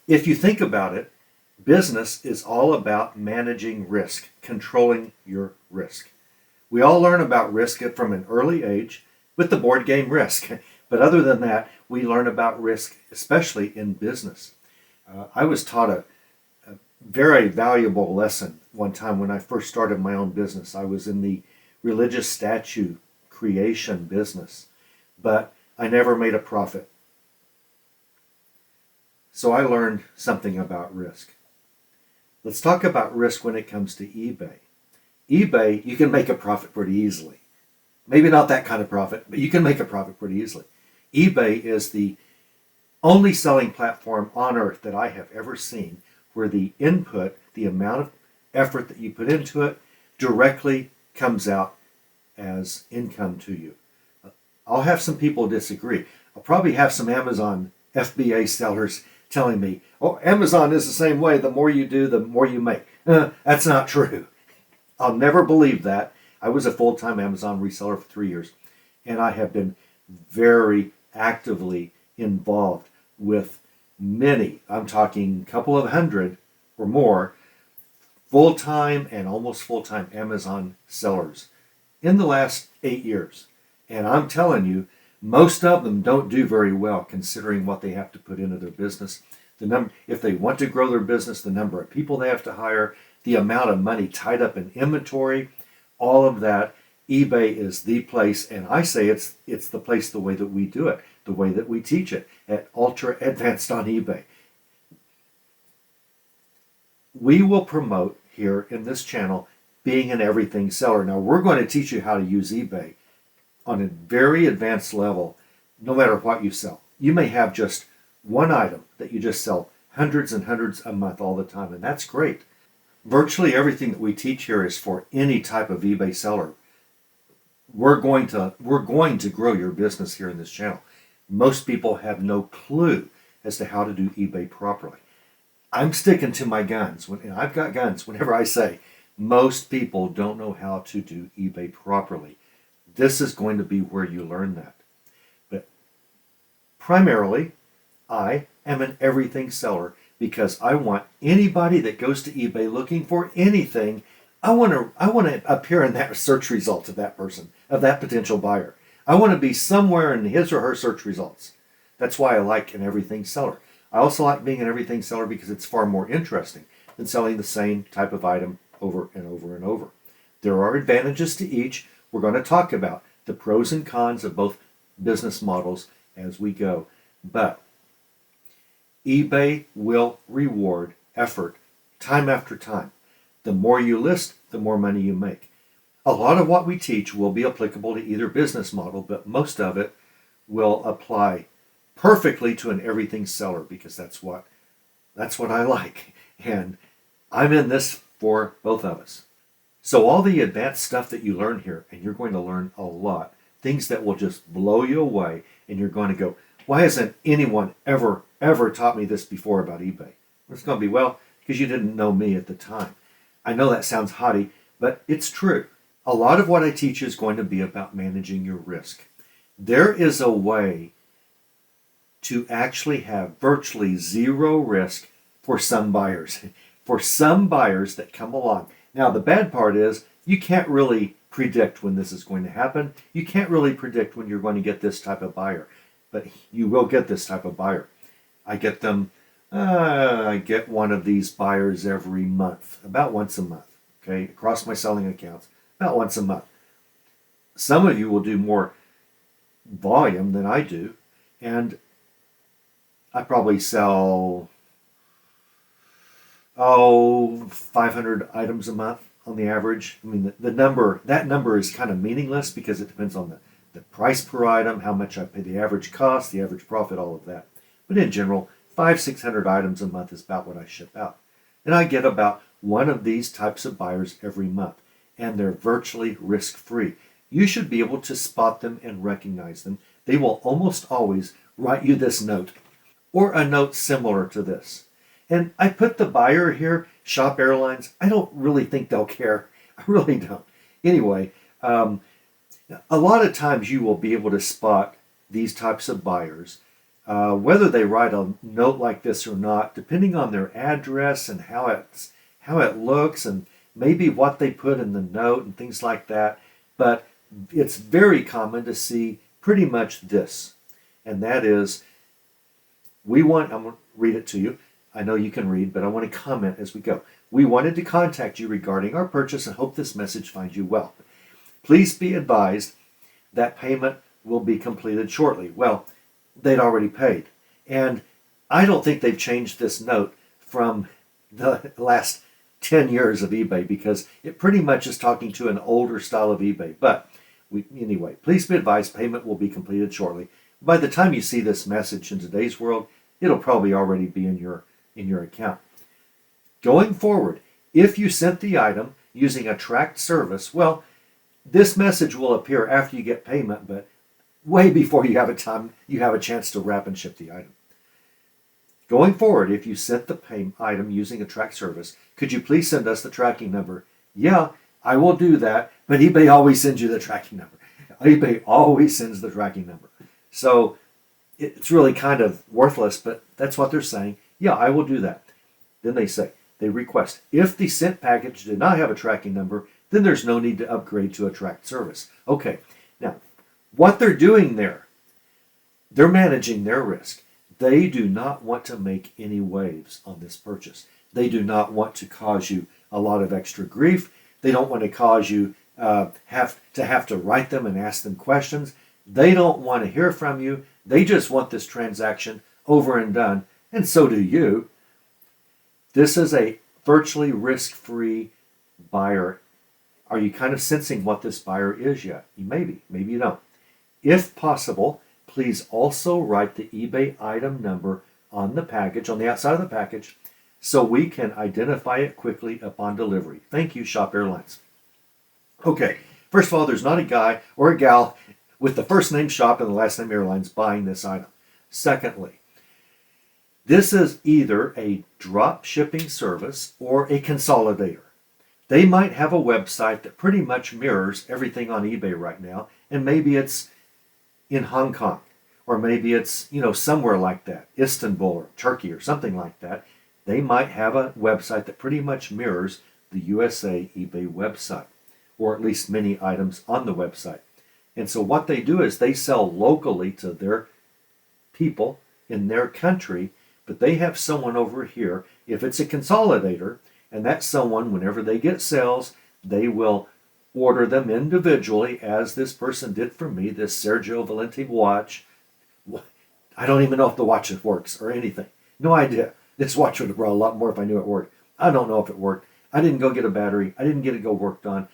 If you think about it, business is all about managing risk, controlling your risk. We all learn about risk from an early age with the board game Risk. But other than that, we learn about risk, especially in business. I was taught a very valuable lesson one time when I first started my own business. I was in the religious statue creation business, but I never made a profit. So I learned something about risk. Let's talk about risk when it comes to eBay. eBay, you can make a profit pretty easily. Maybe not that kind of profit, but you can make a profit pretty easily. eBay is the only selling platform on earth that I have ever seen where the input, the amount of effort that you put into it, directly comes out as income to you. I'll have some people disagree. I'll probably have some Amazon FBA sellers telling me, oh, Amazon is the same way. The more you do, the more you make. That's not true. I'll never believe that. I was a full-time Amazon reseller for 3 years, and I have been very actively involved with many, I'm talking a couple of hundred or more, full-time and almost full-time Amazon sellers in the last 8 years. And I'm telling you, most of them don't do very well considering what they have to put into their business. If they want to grow their business, the number of people they have to hire, the amount of money tied up in inventory, all of that. eBay is the place, and I say it's the place the way that we do it, the way that we teach it at Ultra Advanced on eBay. We will promote here in this channel being an everything seller. Now we're going to teach you how to use eBay on a very advanced level, no matter what you sell. You may have just one item that you just sell hundreds and hundreds a month all the time, and that's great. Virtually everything that we teach here is for any type of eBay seller. We're going to grow your business here in this channel. Most people have no clue as to how to do eBay properly. I'm sticking to my guns. And I've got guns whenever I say most people don't know how to do eBay properly. This is going to be where you learn that. But primarily, I am an everything seller because I want anybody that goes to eBay looking for anything, I want to appear in that search result of that person, of that potential buyer. I want to be somewhere in his or her search results. That's why I like an everything seller. I also like being an everything seller because it's far more interesting than selling the same type of item over and over and over. There are advantages to each. We're going to talk about the pros and cons of both business models as we go. But eBay will reward effort time after time. The more you list, the more money you make. A lot of what we teach will be applicable to either business model, but most of it will apply perfectly to an everything seller because that's what I like. And I'm in this for both of us. So all the advanced stuff that you learn here, and you're going to learn a lot, things that will just blow you away, and you're going to go, why hasn't anyone ever taught me this before about eBay? It's going to be, well, because you didn't know me at the time. I know that sounds haughty, but it's true. A lot of what I teach is going to be about managing your risk. There is a way to actually have virtually zero risk for some buyers. For some buyers that come along. Now, the bad part is you can't really predict when this is going to happen. You can't really predict when you're going to get this type of buyer. But you will get this type of buyer. I get one of these buyers every month, about once a month, okay, across my selling accounts, about once a month. Some of you will do more volume than I do, and I probably sell 500 items a month on the average. I mean, that number is kind of meaningless because it depends on the price per item, how much I pay, the average cost, the average profit, all of that. But in general, 500-600 items a month is about what I ship out. And I get about one of these types of buyers every month, and they're virtually risk-free. You should be able to spot them and recognize them. They will almost always write you this note, or a note similar to this. And I put the buyer here, Shop Airlines. I don't really think they'll care. I really don't. Anyway, a lot of times you will be able to spot these types of buyers whether they write a note like this or not, depending on their address and how it looks and maybe what they put in the note and things like that. But it's very common to see pretty much this, and that is, I'm going to read it to you. I know you can read, but I want to comment as we go. We wanted to contact you regarding our purchase and hope this message finds you well. Please be advised that payment will be completed shortly. Well, they'd already paid. And I don't think they've changed this note from the last 10 years of eBay, because it pretty much is talking to an older style of eBay. But anyway, please be advised payment will be completed shortly. By the time you see this message in today's world, it'll probably already be in your account. Going forward, if you sent the item using a tracked service, well, this message will appear after you get payment, but way before you have a chance to wrap and ship the item. Going forward, if you sent the item using a tracked service, could you please send us the tracking number? Yeah, I will do that, but eBay always sends you the tracking number. eBay always sends the tracking number. So it's really kind of worthless, but that's what they're saying. Yeah, I will do that. Then they request, if the sent package did not have a tracking number, then there's no need to upgrade to a tracked service. Okay, now, what they're doing there, they're managing their risk. They do not want to make any waves on this purchase. They do not want to cause you a lot of extra grief. They don't want to cause you have to write them and ask them questions. They don't want to hear from you. They just want this transaction over and done, and so do you. This is a virtually risk-free buyer. Are you kind of sensing what this buyer is yet? Maybe you don't. If possible, please also write the eBay item number on the package, on the outside of the package, so we can identify it quickly upon delivery. Thank you, Shop Airlines. Okay, first of all, there's not a guy or a gal with the first name Shop and the last name Airlines buying this item. Secondly, this is either a drop shipping service or a consolidator. They might have a website that pretty much mirrors everything on eBay right now, and maybe it's in Hong Kong, or maybe it's, somewhere like that, Istanbul or Turkey or something like that. They might have a website that pretty much mirrors the USA eBay website, or at least many items on the website. And so what they do is they sell locally to their people in their country, but they have someone over here. If it's a consolidator, and that someone, whenever they get sales, they will order them individually, as this person did for me, this Sergio Valente watch. I don't even know if the watch works or anything. No idea. This watch would have brought a lot more if I knew it worked. I don't know if it worked. I didn't go get a battery. I didn't get it worked on.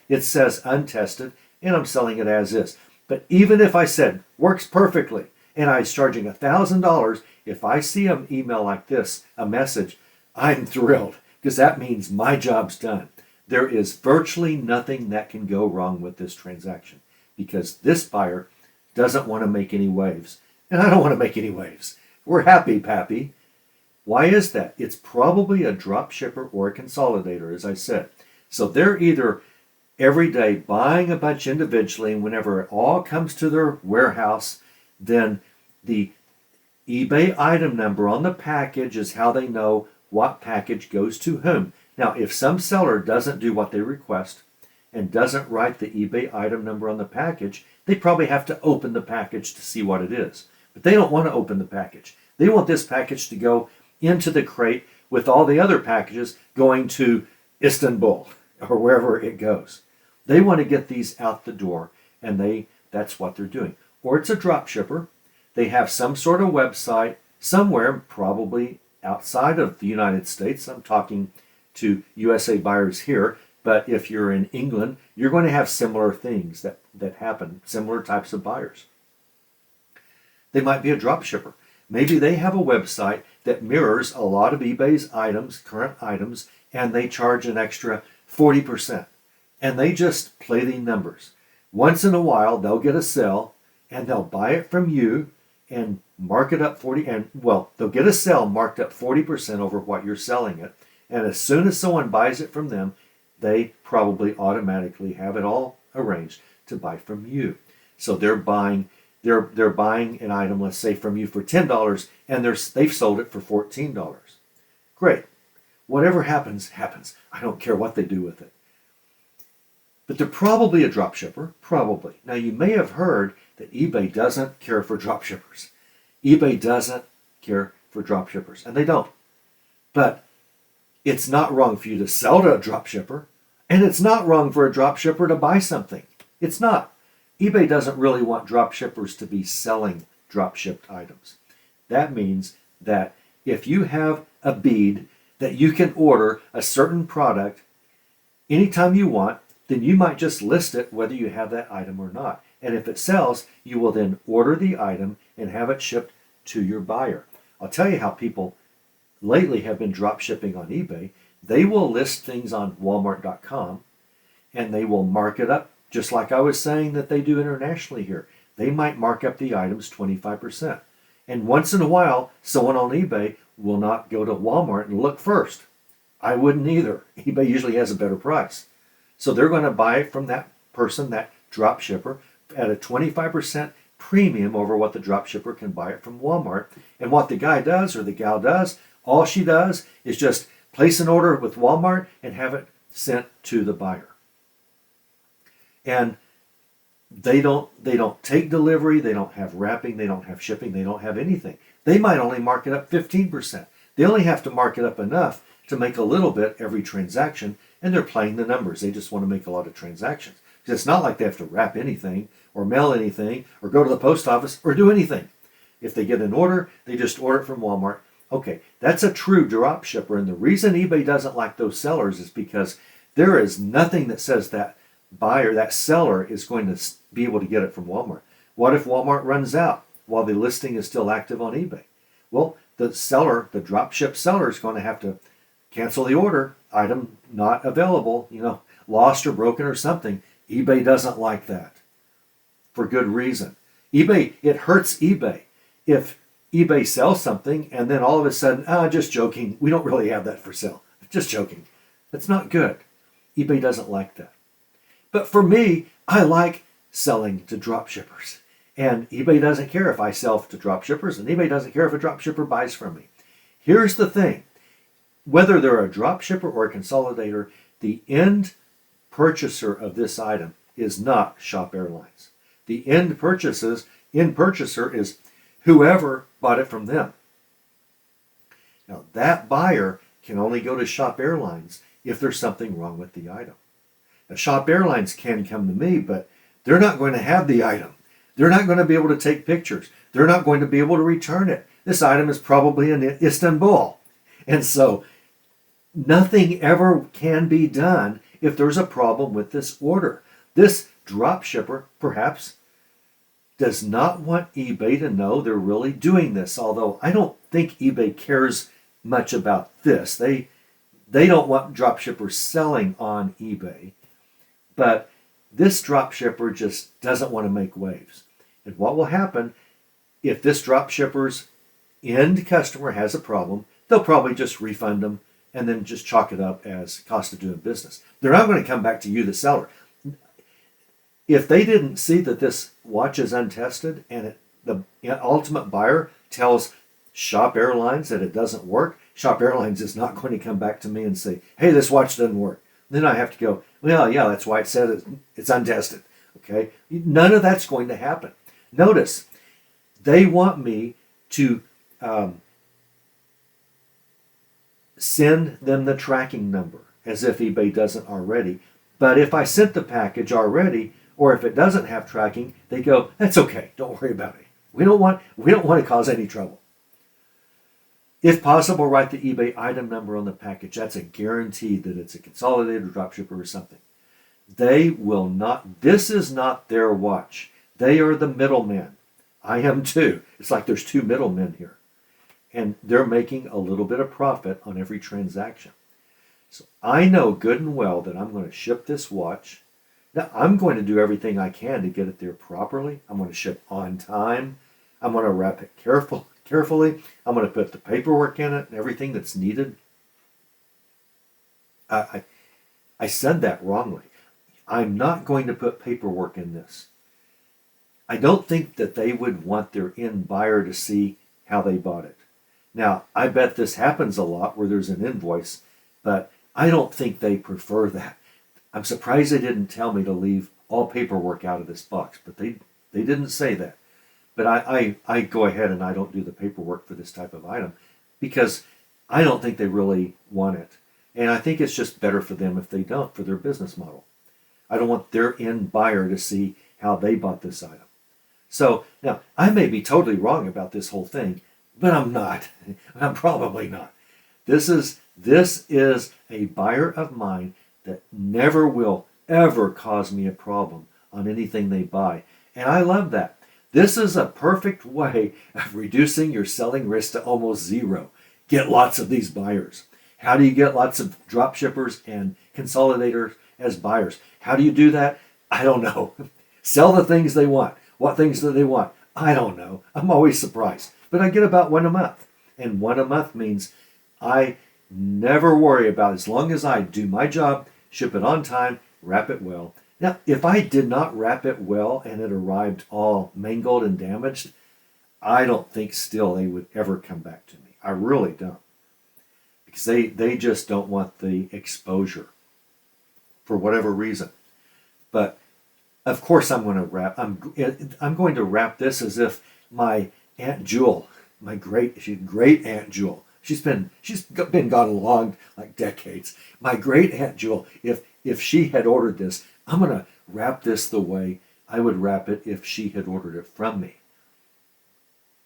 It says untested, and I'm selling it as is. But even if I said works perfectly, and I was charging $1,000, if I see an email like this, a message, I'm thrilled, because that means my job's done. There is virtually nothing that can go wrong with this transaction, because this buyer doesn't want to make any waves, and I don't want to make any waves. We're happy, Pappy. Why is that? It's probably a drop shipper or a consolidator, as I said. So they're either every day buying a bunch individually, and whenever it all comes to their warehouse, then the eBay item number on the package is how they know what package goes to whom. Now, if some seller doesn't do what they request and doesn't write the eBay item number on the package, they probably have to open the package to see what it is. But they don't want to open the package. They want this package to go into the crate with all the other packages going to Istanbul or wherever it goes. They want to get these out the door, and that's what they're doing. Or it's a drop shipper. They have some sort of website somewhere, probably outside of the United States. I'm talking to USA buyers here, but if you're in England, you're going to have similar things that happen, similar types of buyers. They might be a drop shipper. Maybe they have a website that mirrors a lot of eBay's items, current items, and they charge an extra 40%. And they just play the numbers. Once in a while, they'll get a sale, and they'll buy it from you and mark it up they'll get a sale marked up 40% over what you're selling it. And as soon as someone buys it from them, they probably automatically have it all arranged to buy from you. So they're buying They're buying an item, let's say, from you for $10, and they've sold it for $14. Great. Whatever happens, happens. I don't care what they do with it. But they're probably a drop shipper, probably. Now, you may have heard that eBay doesn't care for drop shippers. eBay doesn't care for drop shippers, and they don't. But it's not wrong for you to sell to a drop shipper, and it's not wrong for a drop shipper to buy something. It's not. eBay doesn't really want drop shippers to be selling drop shipped items. That means that if you have a bead that you can order a certain product anytime you want, then you might just list it whether you have that item or not. And if it sells, you will then order the item and have it shipped to your buyer. I'll tell you how people lately have been drop shipping on eBay. They will list things on Walmart.com and they will mark it up, just like I was saying that they do internationally here. They might mark up the items 25%. And once in a while, someone on eBay will not go to Walmart and look first. I wouldn't either. eBay usually has a better price. So they're going to buy it from that person, that drop shipper, at a 25% premium over what the drop shipper can buy it from Walmart. And what the guy does or the gal does, all she does is just place an order with Walmart and have it sent to the buyer. And they don't take delivery, they don't have wrapping, they don't have shipping, they don't have anything. They might only mark it up 15%. They only have to mark it up enough to make a little bit every transaction, and they're playing the numbers. They just want to make a lot of transactions. Because it's not like they have to wrap anything or mail anything or go to the post office or do anything. If they get an order, they just order it from Walmart. Okay, that's a true drop shipper, and the reason eBay doesn't like those sellers is because there is nothing that says that buyer, that seller, is going to be able to get it from Walmart. What if Walmart runs out while the listing is still active on eBay? Well, the seller, the drop ship seller, is going to have to cancel the order, item not available, lost or broken or something. eBay doesn't like that for good reason. eBay, it hurts eBay if eBay sells something and then all of a sudden, just joking, we don't really have that for sale. Just joking. That's not good. eBay doesn't like that. But for me, I like selling to drop shippers. And eBay doesn't care if I sell to drop shippers, and eBay doesn't care if a drop shipper buys from me. Here's the thing. Whether they're a drop shipper or a consolidator, the end purchaser of this item is not Shop Airlines. The end purchaser is whoever bought it from them. Now, that buyer can only go to Shop Airlines if there's something wrong with the item. Now, Shop Airlines can come to me, but they're not going to have the item. They're not going to be able to take pictures. They're not going to be able to return it. This item is probably in Istanbul. And so nothing ever can be done if there's a problem with this order. This drop shipper, perhaps, does not want eBay to know they're really doing this, although I don't think eBay cares much about this. They don't want drop shippers selling on eBay, but this drop shipper just doesn't want to make waves. And what will happen if this drop shipper's end customer has a problem? They'll probably just refund them and then just chalk it up as cost of doing business. They're not going to come back to you, the seller. If they didn't see that this watch is untested and the ultimate buyer tells Shop Airlines that it doesn't work, Shop Airlines is not going to come back to me and say, hey, this watch doesn't work. Then I have to go, well, yeah, that's why it said it's untested. Okay? None of that's going to happen. Notice, they want me to send them the tracking number, as if eBay doesn't already. But if I sent the package already, or if it doesn't have tracking, they go, that's okay, don't worry about it. We don't want to cause any trouble. If possible, write the eBay item number on the package. That's a guarantee that it's a consolidated dropshipper or something. They will not, this is not their watch. They are the middlemen. I am too. It's like there's two middlemen here. And they're making a little bit of profit on every transaction. So I know good and well that I'm going to ship this watch. Now, I'm going to do everything I can to get it there properly. I'm going to ship on time. I'm going to wrap it carefully. I'm going to put the paperwork in it and everything that's needed. I said that wrongly. I'm not going to put paperwork in this. I don't think that they would want their end buyer to see how they bought it. Now, I bet this happens a lot where there's an invoice, but I don't think they prefer that. I'm surprised they didn't tell me to leave all paperwork out of this box, but they didn't say that. But I go ahead and I don't do the paperwork for this type of item because I don't think they really want it. And I think it's just better for them if they don't, for their business model. I don't want their end buyer to see how they bought this item. So now, I may be totally wrong about this whole thing, but I'm not. I'm probably not. This is a buyer of mine that never will ever cause me a problem on anything they buy. And I love that. This is a perfect way of reducing your selling risk to almost zero. Get lots of these buyers. How do you get lots of dropshippers and consolidators as buyers? How do you do that? I don't know. Sell the things they want. What things do they want? I don't know. I'm always surprised. But I get about one a month. And one a month means I never worry about, as long as I do my job, ship it on time, wrap it well. Now, if I did not wrap it well and it arrived all mangled and damaged, I don't think still they would ever come back to me. I really don't. Because they just don't want the exposure for whatever reason. But of course I'm going to wrap this as if my Aunt Jewel, my great Aunt Jewel, she's been gone along like decades. My great Aunt Jewel, if she had ordered this, I'm going to wrap this the way I would wrap it if she had ordered it from me.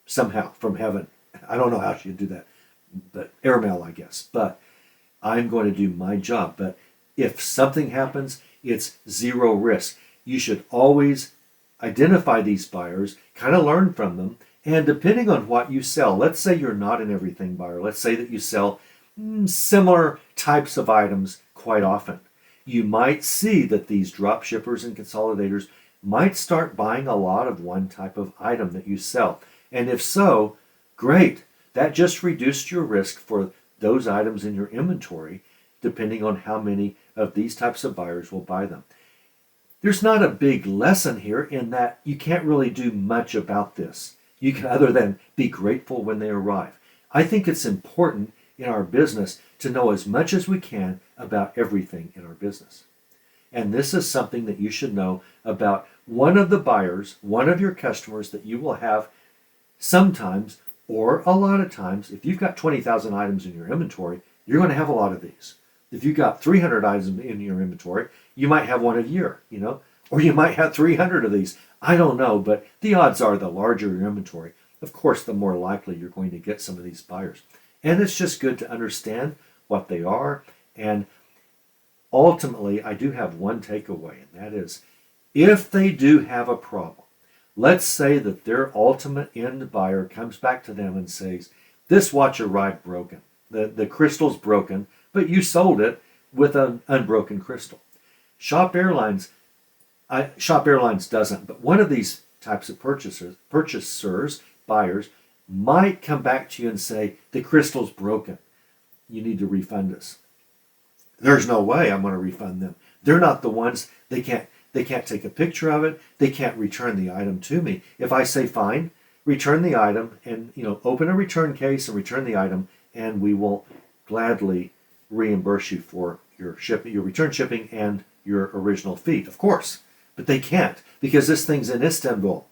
Somehow, from heaven. I don't know how she'd do that, but airmail, I guess. But I'm going to do my job. But if something happens, it's zero risk. You should always identify these buyers, kind of learn from them, and depending on what you sell, let's say you're not an everything buyer. Let's say that you sell similar types of items quite often. You might see that these drop shippers and consolidators might start buying a lot of one type of item that you sell. And if so, great. That just reduced your risk for those items in your inventory, depending on how many of these types of buyers will buy them. There's not a big lesson here in that you can't really do much about this. You can, other than be grateful when they arrive. I think it's important in our business to know as much as we can about everything in our business. And this is something that you should know about one of the buyers, one of your customers that you will have sometimes or a lot of times. If you've got 20,000 items in your inventory, you're going to have a lot of these. If you've got 300 items in your inventory, you might have one a year, or you might have 300 of these. I don't know, but the odds are the larger your inventory, of course, the more likely you're going to get some of these buyers. And it's just good to understand what they are. And ultimately, I do have one takeaway, and that is, if they do have a problem, let's say that their ultimate end buyer comes back to them and says, this watch arrived broken. The crystal's broken, but you sold it with an unbroken crystal. Shop Airlines doesn't, but one of these types of purchasers, buyers, might come back to you and say, the crystal's broken. You need to refund us. There's no way I'm going to refund them. They're not the ones, they can't take a picture of it. They can't return the item to me. If I say, fine, return the item and, open a return case and return the item, and we will gladly reimburse you for your return shipping and your original fee. Of course. But they can't, because this thing's in Istanbul.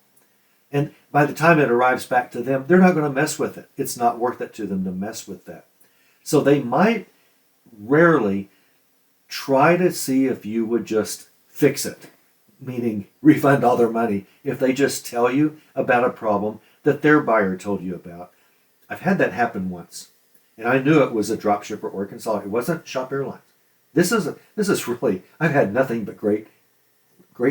And by the time it arrives back to them, they're not going to mess with it. It's not worth it to them to mess with that. So they might rarely try to see if you would just fix it, meaning refund all their money, if they just tell you about a problem that their buyer told you about. I've had that happen once, and I knew it was a dropshipper or a consolidator. It wasn't Shop Airlines. This is really, I've had nothing but great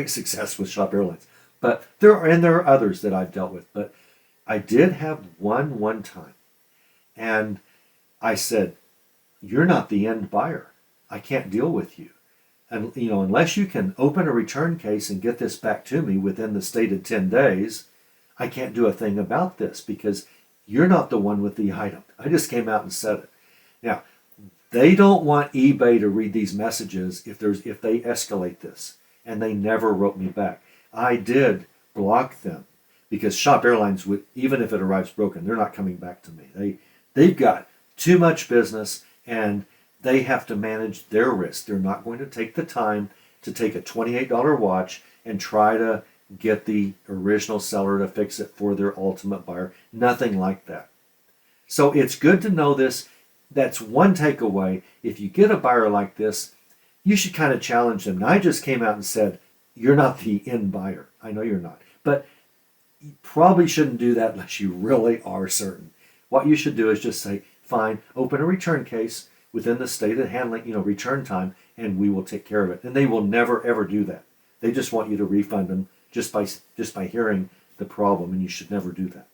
success with Shop Airlines. But there are others that I've dealt with. But I did have one time. And I said, you're not the end buyer. I can't deal with you. And unless you can open a return case and get this back to me within the stated 10 days, I can't do a thing about this because you're not the one with the item. I just came out and said it. Now, they don't want eBay to read these messages if they escalate this. And they never wrote me back. I did block them, because Shop Airlines would, even if it arrives broken, they're not coming back to me. They've got too much business and they have to manage their risk. They're not going to take the time to take a $28 watch and try to get the original seller to fix it for their ultimate buyer. Nothing like that. So it's good to know this. That's one takeaway. If you get a buyer like this, you should kind of challenge them. Now, I just came out and said, you're not the end buyer. I know you're not. But you probably shouldn't do that unless you really are certain. What you should do is just say, fine, open a return case within the state of handling, return time, and we will take care of it. And they will never, ever do that. They just want you to refund them just by hearing the problem, and you should never do that.